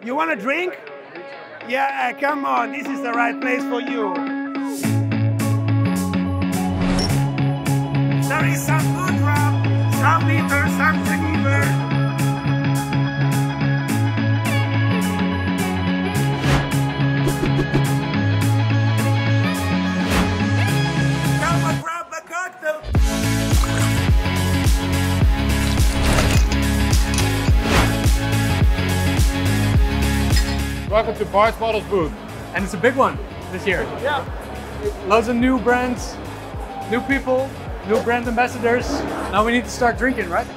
You want a drink? Yeah, come on, this is the right place for you. There is some good rum, some bitter, some Geneva. Come and grab a cocktail. Welcome to Bart's Bottles booth. And it's a big one this year. Yeah. Loads of new brands, new people, new brand ambassadors. Now we need to start drinking, right?